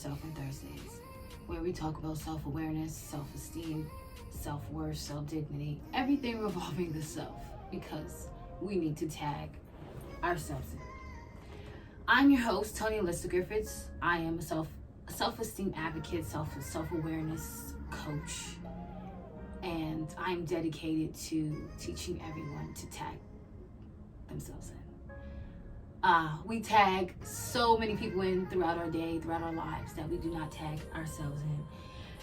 Yourself on Thursdays, where we talk about self-awareness, self-esteem, self-worth, self-dignity, everything revolving the self, because we need to tag ourselves in. I'm your host, Tony Alyssa Griffiths. I am a self-esteem advocate, self-awareness coach, and I'm dedicated to teaching everyone to tag themselves in. We tag so many people in throughout our day, throughout our lives, that we do not tag ourselves in.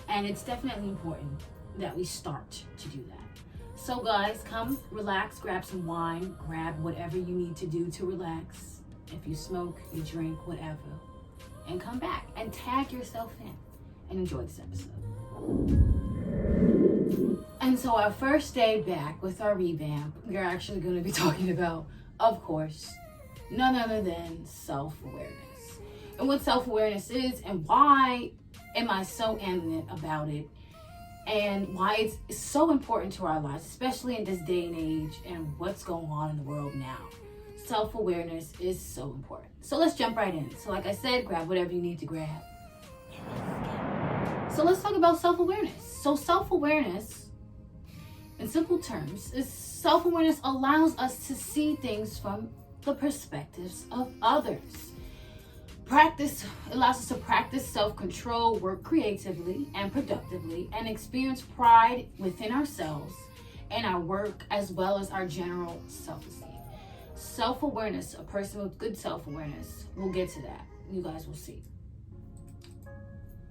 And it's definitely important that we start to do that. So guys, come relax, grab some wine, grab whatever you need to do to relax. If you smoke, you drink, whatever. And come back and tag yourself in and enjoy this episode. And so our first day back with our revamp, we're actually going to be talking about, of course, none other than self-awareness. And what self-awareness is, and why am I so eminent about it, and why it's so important to our lives, especially in this day and age and what's going on in the world now. Self-awareness is so important. So let's jump right in. So like I said, grab whatever you need to grab. So let's talk about self-awareness. So self-awareness, in simple terms, is self-awareness allows us to see things from the perspectives of others. Practice allows us to practice self-control, work creatively and productively, and experience pride within ourselves and our work, as well as our general self-esteem. Self-awareness, a person with good self-awareness, we'll get to that. You guys will see.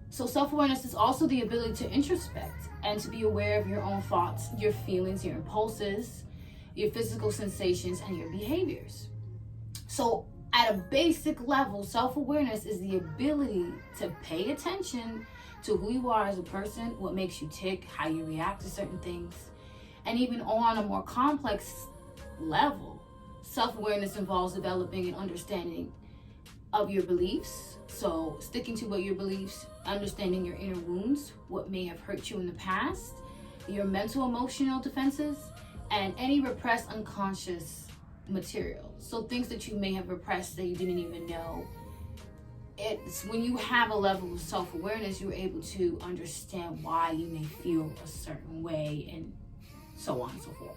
So self-awareness is also the ability to introspect and to be aware of your own thoughts, your feelings, your impulses, your physical sensations, and your behaviors. So at a basic level, self-awareness is the ability to pay attention to who you are as a person, what makes you tick, how you react to certain things. And even on a more complex level, self-awareness involves developing an understanding of your beliefs. So sticking to what your beliefs, understanding your inner wounds, what may have hurt you in the past, your mental emotional defenses, and any repressed unconscious material. So things that you may have repressed that you didn't even know. It's when you have a level of self-awareness, you're able to understand why you may feel a certain way, and so on and so forth.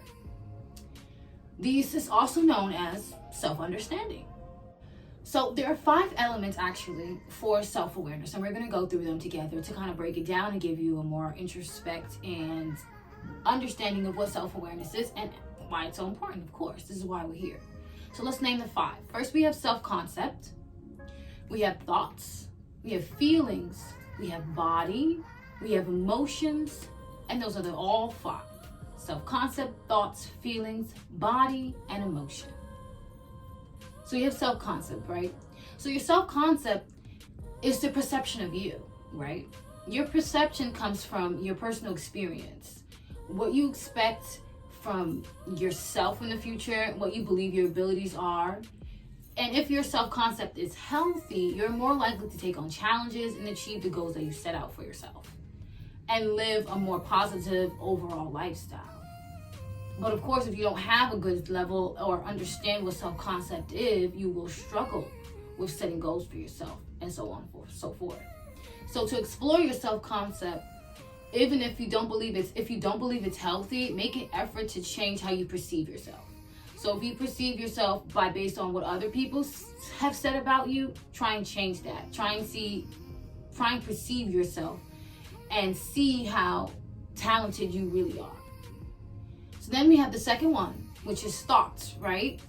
This is also known as self-understanding. So there are 5 elements actually for self-awareness, and we're going to go through them together to kind of break it down and give you a more introspect and understanding of what self-awareness is and why it's so important. Of course, this is why we're here. So let's name the 5. First, we have self-concept, we have thoughts, we have feelings, we have body, we have emotions, and those are all 5. Self-concept, thoughts, feelings, body, and emotion. So you have self-concept, right? So your self-concept is the perception of you, right? Your perception comes from your personal experience, what you expect from yourself in the future, what you believe your abilities are. And if your self-concept is healthy, you're more likely to take on challenges and achieve the goals that you set out for yourself and live a more positive overall lifestyle. But of course, if you don't have a good level or understand what self-concept is, you will struggle with setting goals for yourself and so on and so forth. So to explore your self-concept, even if you don't believe it's healthy, make an effort to change how you perceive yourself. So if you perceive yourself based on what other people have said about you, try and change that. Try and perceive yourself and see how talented you really are. So then we have the second one, which is thoughts, right?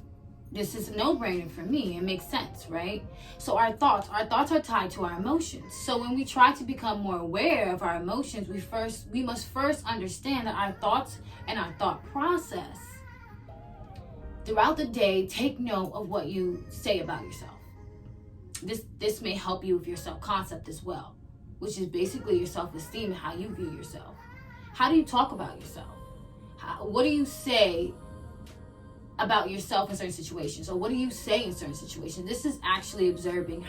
This is a no-brainer for me. It makes sense, right? So our thoughts are tied to our emotions. So when we try to become more aware of our emotions, we must first understand that our thoughts and our thought process throughout the day, take note of what you say about yourself. This may help you with your self-concept as well, which is basically your self-esteem and how you view yourself. How do you talk about yourself? What do you say about yourself in certain situations? Or what do you say in certain situations? This is actually observing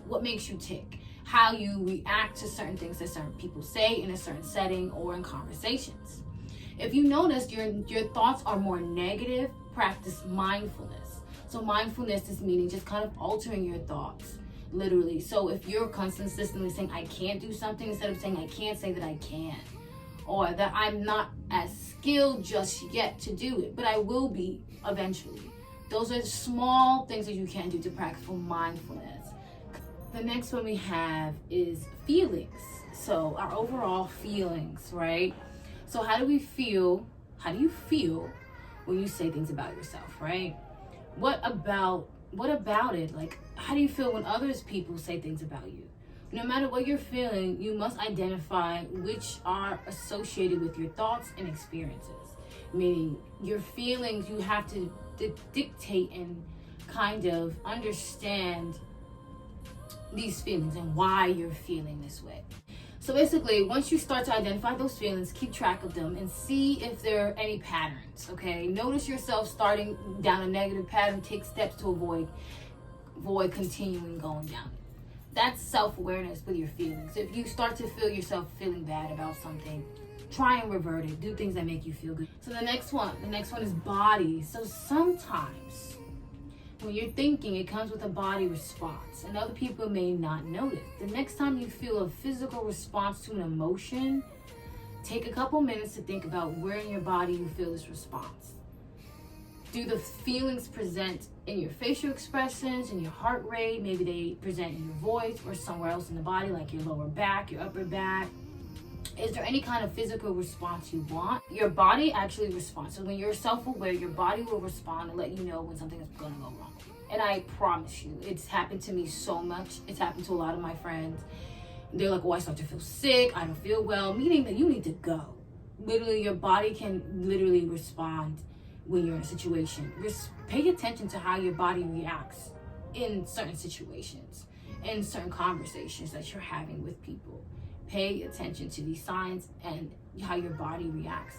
what makes you tick, how you react to certain things that certain people say in a certain setting or in conversations. If you notice your thoughts are more negative, practice mindfulness. So mindfulness is meaning just kind of altering your thoughts, literally. So if you're consistently saying I can't do something, instead of saying I can't, say that I can, or that I'm not as skilled just yet to do it, but I will be eventually. Those are small things that you can do to practice mindfulness. The next one we have is feelings. So our overall feelings, right? So how do you feel when you say things about yourself, right? What about it? Like, how do you feel when people say things about you? No matter what you're feeling, you must identify which are associated with your thoughts and experiences. Meaning, your feelings, you have to dictate and kind of understand these feelings and why you're feeling this way. So basically, once you start to identify those feelings, keep track of them and see if there are any patterns, okay? Notice yourself starting down a negative pattern, take steps to avoid continuing going down. That's self-awareness with your feelings. If you start to feel yourself feeling bad about something, try and revert it. Do things that make you feel good. So the next one is body. So sometimes when you're thinking, it comes with a body response, and other people may not notice. The next time you feel a physical response to an emotion, take a couple minutes to think about where in your body you feel this response. Do the feelings present in your facial expressions, in your heart rate? Maybe they present in your voice or somewhere else in the body, like your lower back, your upper back. Is there any kind of physical response you want? Your body actually responds. So when you're self-aware, your body will respond and let you know when something is going to go wrong. And I promise you, it's happened to me so much. It's happened to a lot of my friends. They're like, oh, I start to feel sick. I don't feel well. Meaning that you need to go. Literally, your body can literally respond when you're in a situation. Just pay attention to how your body reacts in certain situations, in certain conversations that you're having with people. Pay attention to these signs and how your body reacts.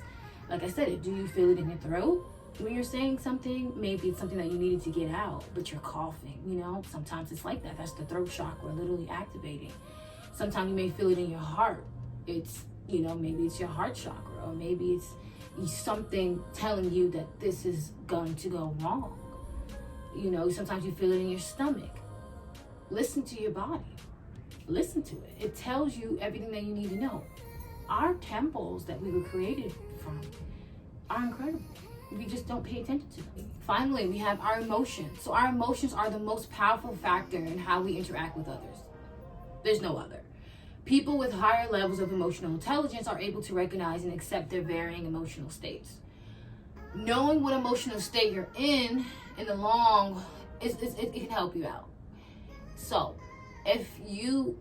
Like I said, do you feel it in your throat when you're saying something? Maybe it's something that you needed to get out, but you're coughing, Sometimes it's like that. That's the throat chakra literally activating. Sometimes you may feel it in your heart. It's, maybe it's your heart chakra, or maybe it's something telling you that this is going to go wrong. Sometimes you feel it in your stomach. Listen to your body. Listen to it. It tells you everything that you need to know. Our temples that we were created from are incredible. We just don't pay attention to them. Finally, we have our emotions. So our emotions are the most powerful factor in how we interact with others. There's no other. People with higher levels of emotional intelligence are able to recognize and accept their varying emotional states. Knowing what emotional state you're in the long, it can help you out. So, if you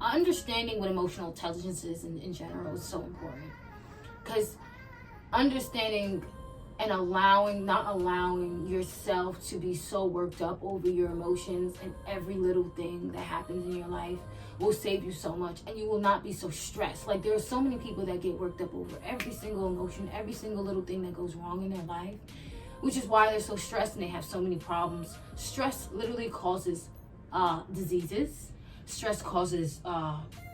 understanding what emotional intelligence is in general is so important, because understanding and not allowing yourself to be so worked up over your emotions and every little thing that happens in your life will save you so much, and you will not be so stressed. Like, there are so many people that get worked up over every single emotion, every single little thing that goes wrong in their life, which is why they're so stressed and they have so many problems. Stress literally causes diseases. Stress causes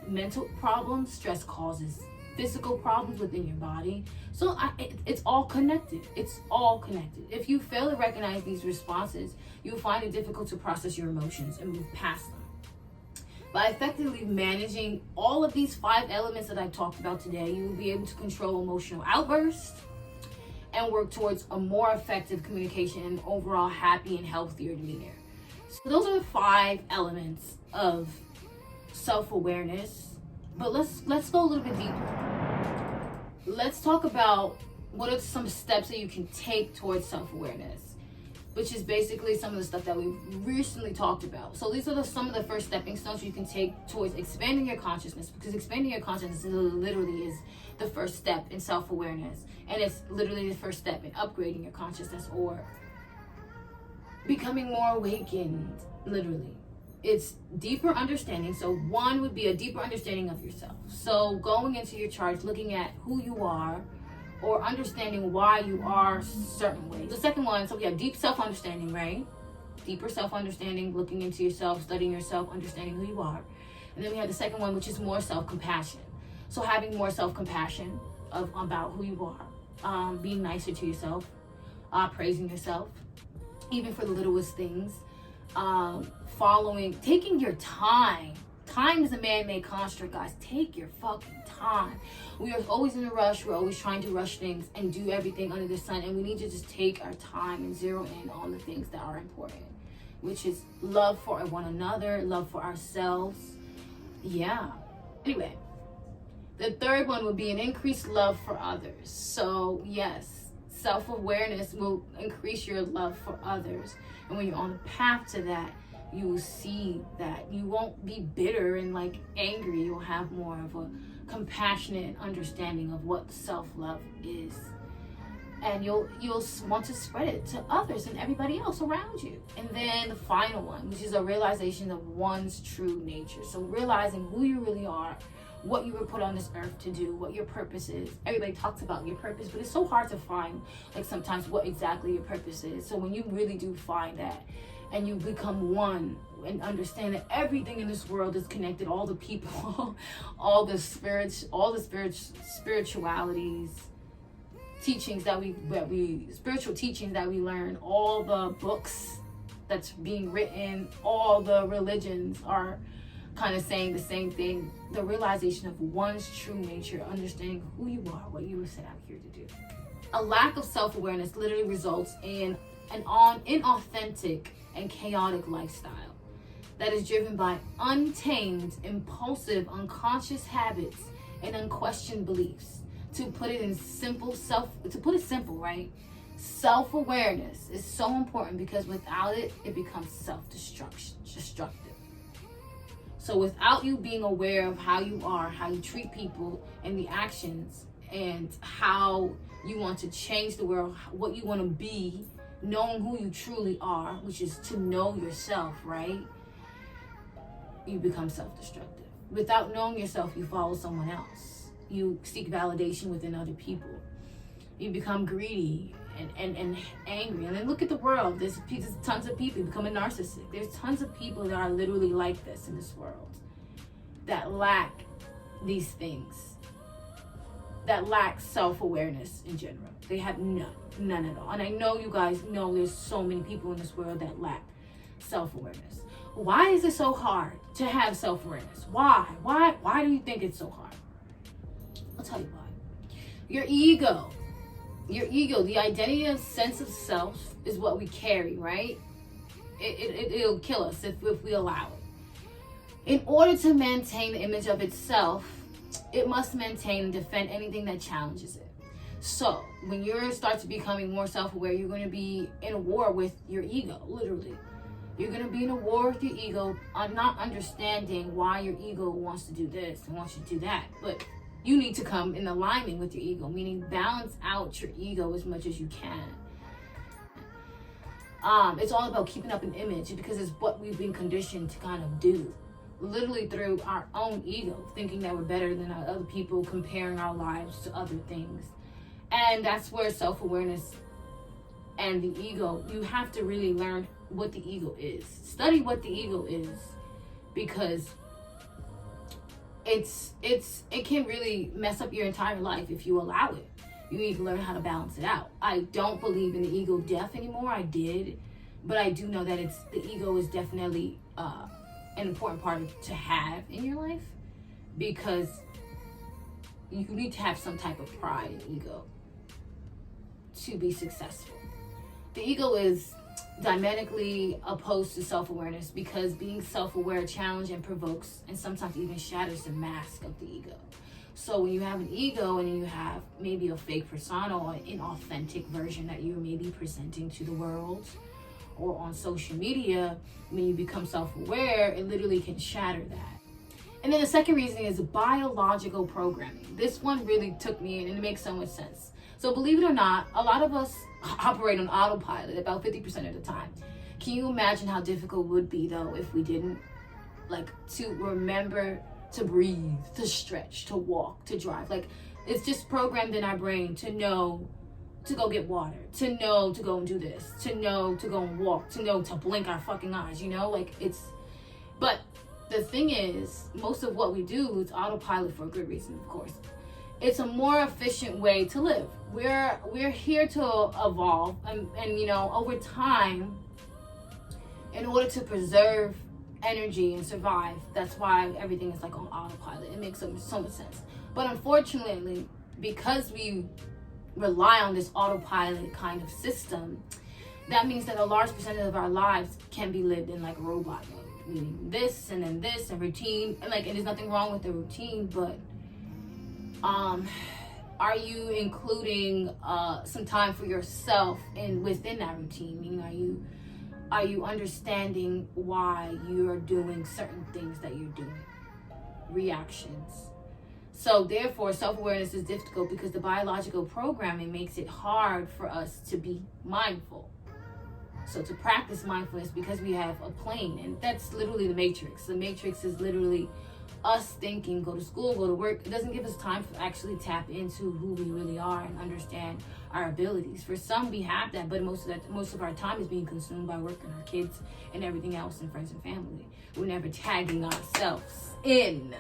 mental problems. Stress causes physical problems within your body. So it's all connected. It's all connected. If you fail to recognize these responses, you'll find it difficult to process your emotions and move past them. By effectively managing all of these 5 elements that I talked about today, you will be able to control emotional outbursts and work towards a more effective communication and overall happy and healthier demeanor. So those are the 5 elements of self-awareness. But let's go a little bit deeper. Let's talk about what are some steps that you can take towards self-awareness, which is basically some of the stuff that we recently talked about. So these are some of the first stepping stones you can take towards expanding your consciousness, because expanding your consciousness literally is the first step in self-awareness, and it's literally the first step in upgrading your consciousness or becoming more awakened. Literally, it's deeper understanding. So 1 would be a deeper understanding of yourself. So going into your charts, looking at who you are, or understanding why you are certain ways. The second one, so we have deep self-understanding, right? Deeper self-understanding, looking into yourself, studying yourself, understanding who you are. And then we have the second one, which is more self-compassion. So having more self-compassion about who you are, being nicer to yourself, praising yourself, even for the littlest things, taking your time. Time is a man-made construct, guys. Take your fucking time. We are always in a rush. We're always trying to rush things and do everything under the sun. And we need to just take our time and zero in on the things that are important, which is love for one another, love for ourselves. Yeah. Anyway, the third one would be an increased love for others. So yes, self-awareness will increase your love for others. And when you're on the path to that, you will see that you won't be bitter and like angry. You'll have more of a compassionate understanding of what self-love is. And you'll want to spread it to others and everybody else around you. And then the final one, which is a realization of one's true nature. So realizing who you really are, what you were put on this earth to do, what your purpose is. Everybody talks about your purpose, but it's so hard to find, like, sometimes what exactly your purpose is. So when you really do find that, and you become one and understand that everything in this world is connected, all the people, all the spiritualities, teachings spiritual teachings that we learn, all the books that's being written, all the religions are kind of saying the same thing. The realization of one's true nature, understanding who you are, what you were set out here to do. A lack of self-awareness literally results in an inauthentic and chaotic lifestyle that is driven by untamed, impulsive, unconscious habits and unquestioned beliefs. To put it simple, right? Self-awareness is so important because without it, it becomes self-destructive. So without you being aware of how you are, how you treat people, and the actions, and how you want to change the world, what you want to be, knowing who you truly are, which is to know yourself, right? You become self-destructive. Without knowing yourself, you follow someone else. You seek validation within other people. You become greedy and angry. And then look at the world. There's tons of people. You become a narcissist. There's tons of people that are literally like this in this world, that lack these things, that lack self-awareness in general. They have none at all. And I know you guys know there's so many people in this world that lack self-awareness. Why is it so hard to have self-awareness? Why do you think it's so hard? I'll tell you why. Your ego, the identity and sense of self is what we carry, right? It'll kill us if we allow it. In order to maintain the image of itself, it must maintain and defend anything that challenges it. So when you start to becoming more self-aware, you're going to be in a war with your ego, literally. You're going to be in a war with your ego, not understanding why your ego wants to do this and wants you to do that. But you need to come in alignment with your ego, meaning balance out your ego as much as you can. It's all about keeping up an image because it's what we've been conditioned to kind of do. Literally through our own ego, thinking that we're better than other people, comparing our lives to other things. And that's where self-awareness and the ego, you have to really learn what the ego is. Study what the ego is, because it can really mess up your entire life if you allow it. You need to learn how to balance it out. I don't believe in the ego death anymore. I did, but I do know that the ego is definitely an important part to have in your life, because you need to have some type of pride and ego to be successful. The ego is diametrically opposed to self-awareness because being self-aware challenges and provokes and sometimes even shatters the mask of the ego. So when you have an ego and you have maybe a fake persona or an inauthentic version that you're maybe presenting to the world or on social media, when you become self-aware, it literally can shatter that. And then the second reason is biological programming. This one really took me in and it makes so much sense. So believe it or not, a lot of us operate on autopilot about 50% of the time. Can you imagine how difficult it would be though if we didn't, like, to remember to breathe, to stretch, to walk, to drive? Like, it's just programmed in our brain to know to go get water, to know to go and do this, to know to go and walk, to know to blink our fucking eyes, you know? Like, but the thing is, most of what we do is autopilot for a good reason, of course. It's a more efficient way to live. We're here to evolve, and you know, over time, in order to preserve energy and survive. That's why everything is like on autopilot. It makes so much sense. But unfortunately, because we rely on this autopilot kind of system, that means that a large percentage of our lives can be lived in like robot mode, meaning this and then this and routine, and there's nothing wrong with the routine, but are you including some time for yourself within that routine? Meaning, are you understanding why you're doing certain things that you're doing? Reactions. So therefore, self-awareness is difficult because the biological programming makes it hard for us to be mindful. So to practice mindfulness, because we have a plane, and that's literally the matrix. The matrix is literally us thinking, go to school, go to work. It doesn't give us time to actually tap into who we really are and understand our abilities. For some, we have that, but most of our time is being consumed by work and our kids and everything else and friends and family. We're never tagging ourselves in.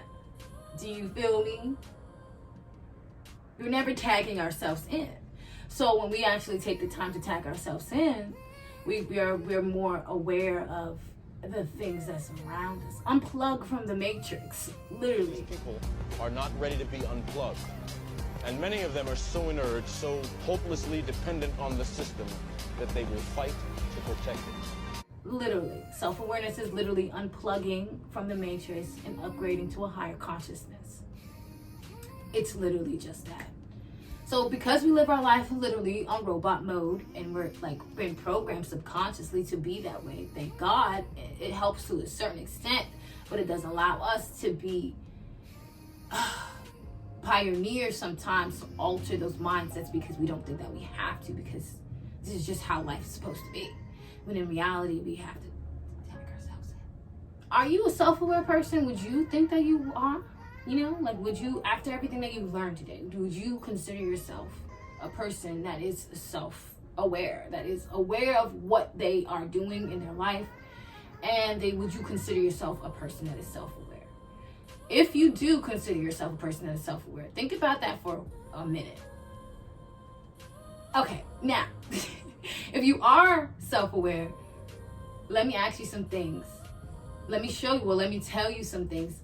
Do you feel me? We're never tagging ourselves in. So when we actually take the time to tag ourselves in, we're more aware of the things that's around us. Unplug from the matrix, literally. People are not ready to be unplugged. And many of them are so inert, so hopelessly dependent on the system that they will fight to protect it. Literally. Self-awareness is literally unplugging from the matrix and upgrading to a higher consciousness. It's literally just that. So because we live our life literally on robot mode, and we're been programmed subconsciously to be that way, thank God, it helps to a certain extent, but it doesn't allow us to be pioneers sometimes to alter those mindsets because we don't think that we have to, because this is just how life is supposed to be. When in reality, we have to tag ourselves in. Are you a self-aware person? Would you think that you are? Would you, after everything that you've learned today, would you consider yourself a person that is self-aware, that is aware of what they are doing in their life? And would you consider yourself a person that is self-aware? If you do consider yourself a person that is self-aware, think about that for a minute. Okay, now, if you are self-aware, let me ask you some things. Let me tell you some things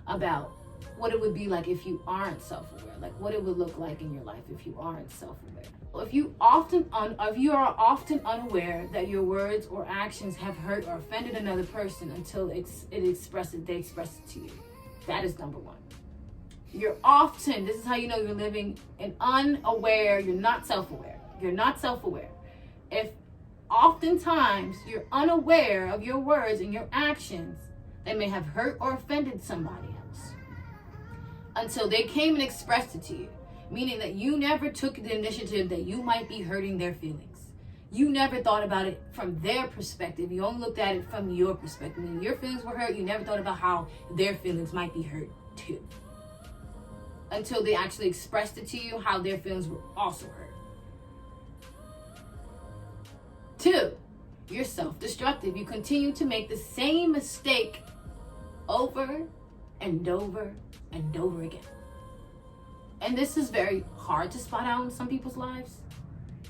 about what it would be like if you aren't self-aware, what it would look like in your life if you aren't self-aware. If you are often unaware that your words or actions have hurt or offended another person until they express it to you. That is number one. This is how you know you're living in unaware, you're not self-aware. You're not self-aware. If oftentimes you're unaware of your words and your actions, they may have hurt or offended somebody else until they came and expressed it to you, meaning that you never took the initiative that you might be hurting their feelings. You never thought about it from their perspective. You only looked at it from your perspective. When your feelings were hurt, you never thought about how their feelings might be hurt too, until they actually expressed it to you how their feelings were also hurt. 2, you're self-destructive. You continue to make the same mistake over and over and over again. And this is very hard to spot out in some people's lives.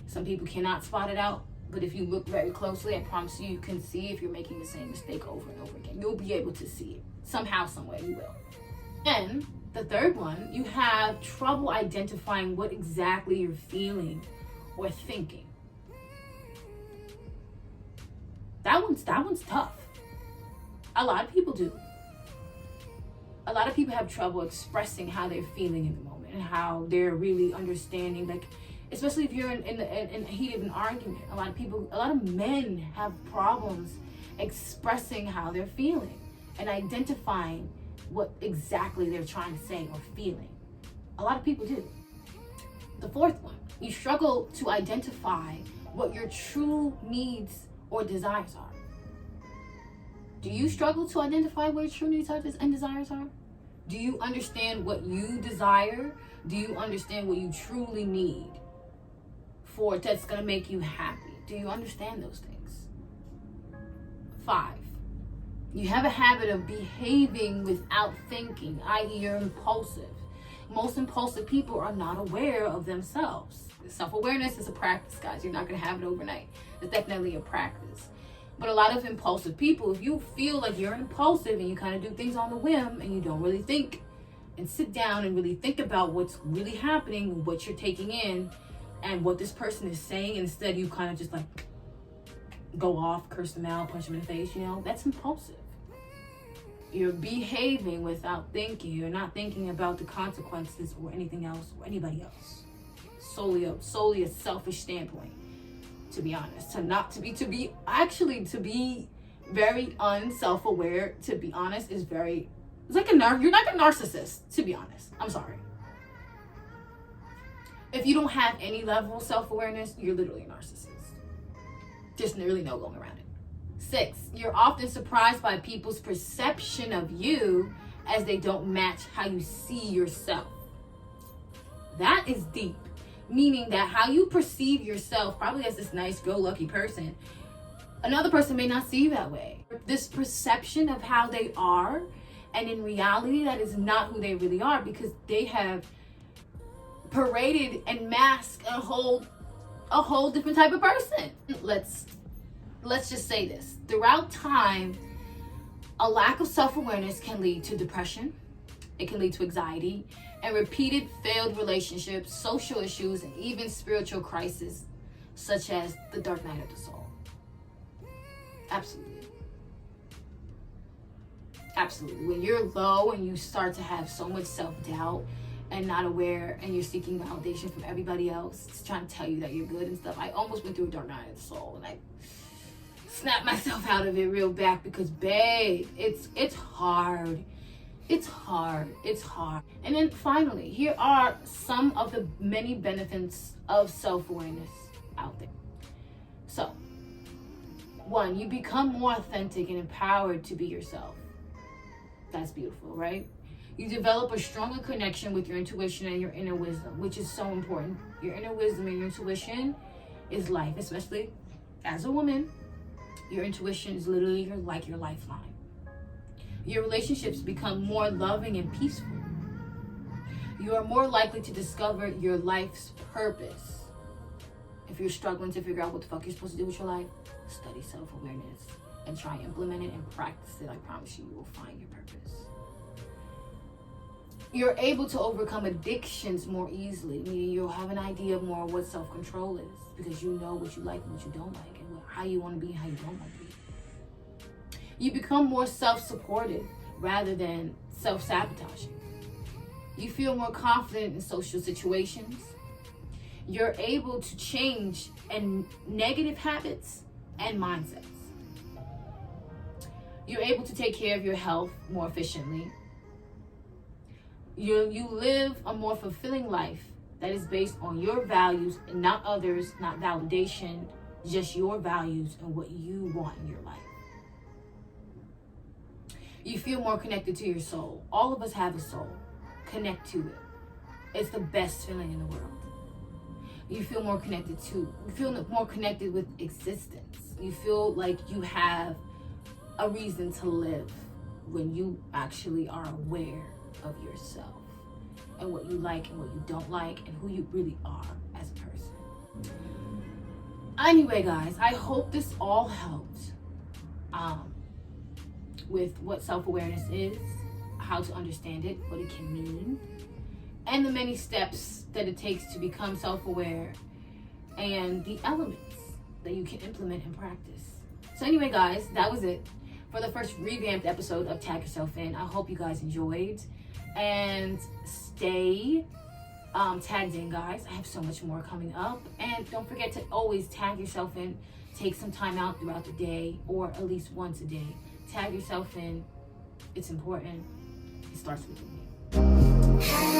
Some people cannot spot it out, but if you look very closely, I promise you can see if you're making the same mistake over and over again. You'll be able to see it. Somehow, some way, you will. And the 3rd one, you have trouble identifying what exactly you're feeling or thinking. That one's tough. A lot of people do. A lot of people have trouble expressing how they're feeling in the moment and how they're really understanding, especially if you're in the heat of an argument. A lot of men have problems expressing how they're feeling and identifying what exactly they're trying to say or feeling. A lot of people do. The 4th one, you struggle to identify what your true needs or desires are. Do you struggle to identify what your true needs and desires are? Do you understand what you desire? Do you understand what you truly need that's going to make you happy? Do you understand those things? 5, you have a habit of behaving without thinking, i.e. you're impulsive. Most impulsive people are not aware of themselves. Self-awareness is a practice, guys. You're not going to have it overnight. It's definitely a practice. But a lot of impulsive people, if you feel like you're impulsive and you kind of do things on the whim and you don't really think and sit down and really think about what's really happening, what you're taking in, and what this person is saying, instead you kind of just like go off, curse them out, punch them in the face, you know, that's impulsive. You're behaving without thinking. You're not thinking about the consequences or anything else or anybody else. Solely a selfish standpoint, to be honest. To be very unself-aware, to be honest, is very, it's like you're like a narcissist, to be honest. I'm sorry. If you don't have any level of self-awareness, you're literally a narcissist. There's really no going around it. 6, you're often surprised by people's perception of you as they don't match how you see yourself. That is deep. Meaning that how you perceive yourself, probably as this nice go-lucky person, another person may not see you that way. This perception of how they are, and in reality, that is not who they really are, because they have paraded and masked a whole different type of person. Let's just say this. Throughout time, a lack of self-awareness can lead to depression. It can lead to anxiety and repeated failed relationships, social issues, and even spiritual crises, such as the dark night of the soul. Absolutely. Absolutely. When you're low and you start to have so much self-doubt and not aware, and you're seeking validation from everybody else trying to tell you that you're good and stuff. I almost went through a dark night of the soul, and I snapped myself out of it real back, because babe, it's hard. It's hard. And then finally, here are some of the many benefits of self-awareness out there. So, 1, you become more authentic and empowered to be yourself. That's beautiful, right? You develop a stronger connection with your intuition and your inner wisdom, which is so important. Your inner wisdom and your intuition is life, especially as a woman. Your intuition is literally your lifeline. Your relationships become more loving and peaceful. You are more likely to discover your life's purpose. If you're struggling to figure out what the fuck you're supposed to do with your life, study self-awareness and try and implement it and practice it. I promise you will find your purpose. You're able to overcome addictions more easily, meaning you'll have an idea more of what self-control is, because you know what you like and what you don't like, and how you want to be and how you don't want to be. You become more self-supportive rather than self-sabotaging. You feel more confident in social situations. You're able to change negative habits and mindsets. You're able to take care of your health more efficiently. You live a more fulfilling life that is based on your values and not others, not validation, just your values and what you want in your life. You feel more connected to your soul. All of us have a soul. Connect to it. It's the best feeling in the world. You feel more connected with existence. You feel like you have a reason to live when you actually are aware of yourself and what you like and what you don't like and who you really are as a person. Anyway, guys, I hope this all helped with what self-awareness is, how to understand it, what it can mean, and the many steps that it takes to become self-aware, and the elements that you can implement and practice. So anyway, guys, that was it for the first revamped episode of Tag Yourself In. I hope you guys enjoyed, and stay tagged in, guys. I have so much more coming up, and don't forget to always tag yourself in. Take some time out throughout the day, or at least once a day. Tag yourself in. It's important. It starts with you.